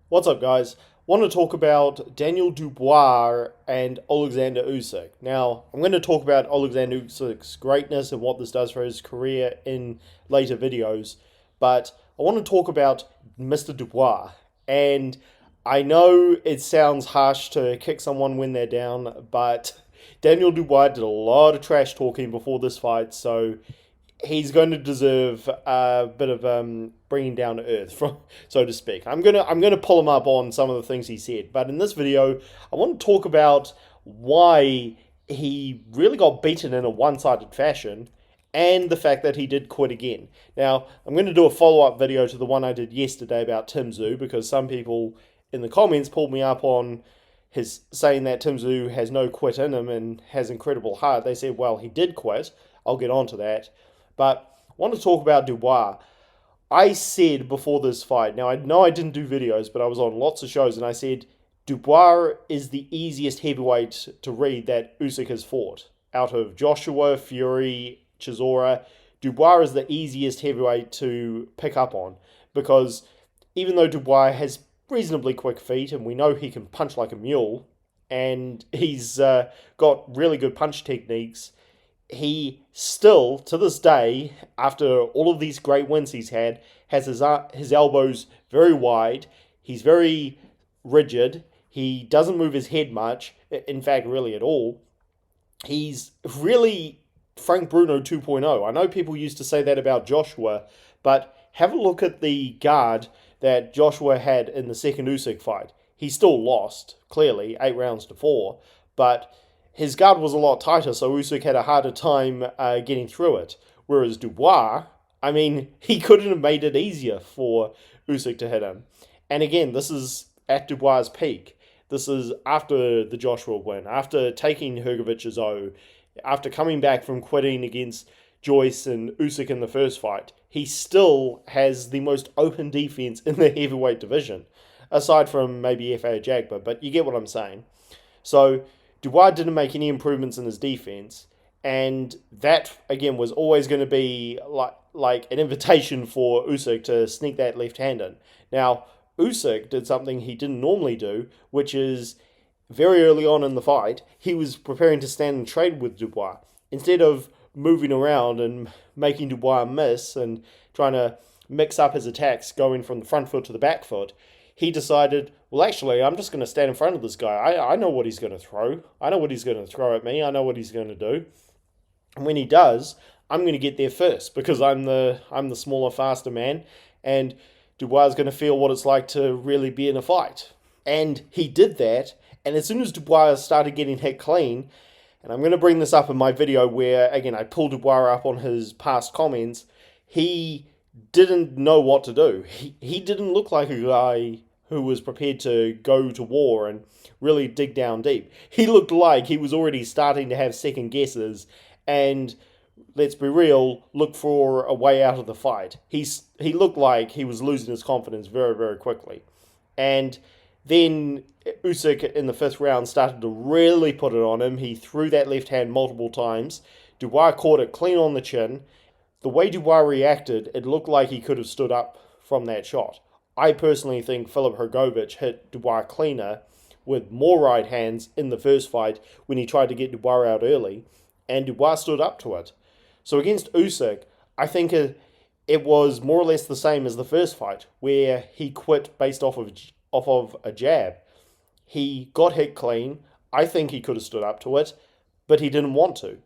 What's up, guys? Want to talk about Daniel Dubois and Oleksandr Usyk. Now, I'm going to talk about Oleksandr Usyk's greatness and what this does for his career in later videos, but I want to talk about Mr. Dubois. And I know it sounds harsh to kick someone when they're down, but Daniel Dubois did a lot of trash talking before this fight, so he's going to deserve a bit of bringing down to earth, from, so to speak. I'm gonna pull him up on some of the things he said, but in this video, I want to talk about why he really got beaten in a one-sided fashion, and the fact that he did quit again. Now, I'm going to do a follow-up video to the one I did yesterday about Tim Tszyu, because some people in the comments pulled me up on his saying that Tim Tszyu has no quit in him and has incredible heart. They said, well, he did quit. I'll get on to that. But I want to talk about Dubois. I said before this fight, now I know I didn't do videos, but I was on lots of shows, and I said Dubois is the easiest heavyweight to read that Usyk has fought. Out of Joshua, Fury, Chisora, Dubois is the easiest heavyweight to pick up on, because even though Dubois has reasonably quick feet, and we know he can punch like a mule, and he's got really good punch techniques, he still, to this day, after all of these great wins he's had, has his elbows very wide. He's very rigid. He doesn't move his head much, in fact, really at all. He's really Frank Bruno 2.0. I know people used to say that about Joshua, but have a look at the guard that Joshua had in the second Usyk fight. He still lost, clearly, 8 rounds to 4, but his guard was a lot tighter, so Usyk had a harder time getting through it. Whereas Dubois, I mean, he couldn't have made it easier for Usyk to hit him. And again, this is at Dubois' peak. This is after the Joshua win, after taking Hrgovic's O, after coming back from quitting against Joyce and Usyk in the first fight. He still has the most open defense in the heavyweight division, aside from maybe F.A. Jagba, but you get what I'm saying. So Dubois didn't make any improvements in his defense, and that again was always going to be like an invitation for Usyk to sneak that left hand in. Now, Usyk did something he didn't normally do, which is very early on in the fight, he was preparing to stand and trade with Dubois. Instead of moving around and making Dubois miss and trying to mix up his attacks going from the front foot to the back foot, he decided, well, actually, I'm just going to stand in front of this guy. I know what he's going to throw. I know what he's going to throw at me. I know what he's going to do. And when he does, I'm going to get there first, because I'm the smaller, faster man, and Dubois is going to feel what it's like to really be in a fight. And he did that, and as soon as Dubois started getting hit clean, and I'm going to bring this up in my video where, again, I pulled Dubois up on his past comments, he didn't know what to do. He didn't look like a guy who was prepared to go to war and really dig down deep. He looked like he was already starting to have second guesses and, let's be real, look for a way out of the fight. He looked like he was losing his confidence very, very quickly. And then Usyk in the fifth round started to really put it on him. He threw that left hand multiple times. Dubois caught it clean on the chin. The way Dubois reacted, it looked like he could have stood up from that shot. I personally think Filip Hrgovic hit Dubois cleaner with more right hands in the first fight when he tried to get Dubois out early, and Dubois stood up to it. So against Usyk, I think it was more or less the same as the first fight, where he quit based off of a jab. He got hit clean. I think he could have stood up to it, but he didn't want to.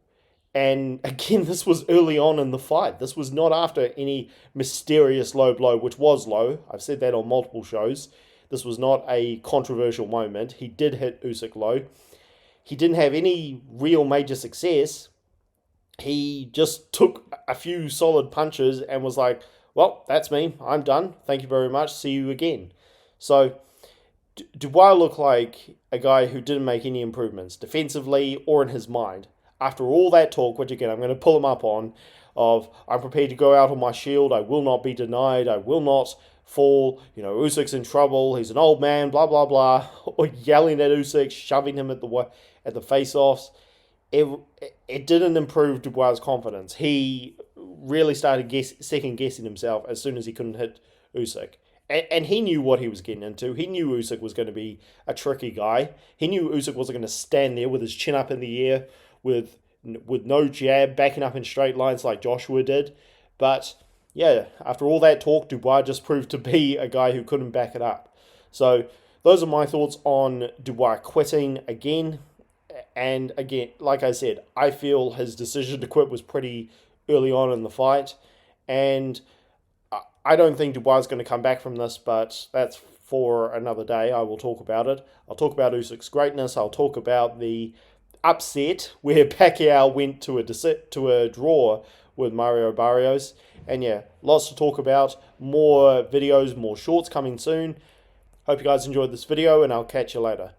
And again, this was early on in the fight. This was not after any mysterious low blow, which was low. I've said that on multiple shows. This was not a controversial moment. He did hit Usyk low. He didn't have any real major success. He just took a few solid punches and was like, well, that's me. I'm done. Thank you very much. See you again. So Dubois looked like a guy who didn't make any improvements defensively or in his mind. After all that talk, which again I'm going to pull him up on, of I'm prepared to go out on my shield, I will not be denied, I will not fall, Usyk's in trouble, he's an old man, blah, blah, blah, or yelling at Usyk, shoving him at the face-offs. It didn't improve Dubois' confidence. He really started second-guessing himself as soon as he couldn't hit Usyk. and he knew what he was getting into. He knew Usyk was going to be a tricky guy. He knew Usyk wasn't going to stand there with his chin up in the air with no jab, backing up in straight lines like Joshua did. But yeah, after all that talk, Dubois just proved to be a guy who couldn't back it up. So those are my thoughts on Dubois quitting again. And again, like I said, I feel his decision to quit was pretty early on in the fight. And I don't think Dubois is going to come back from this, but that's for another day. I will talk about it. I'll talk about Usyk's greatness. I'll talk about the upset where Pacquiao went to a draw with Mario Barrios. And yeah, lots to talk about. More videos, more shorts coming soon. Hope you guys enjoyed this video, and I'll catch you later.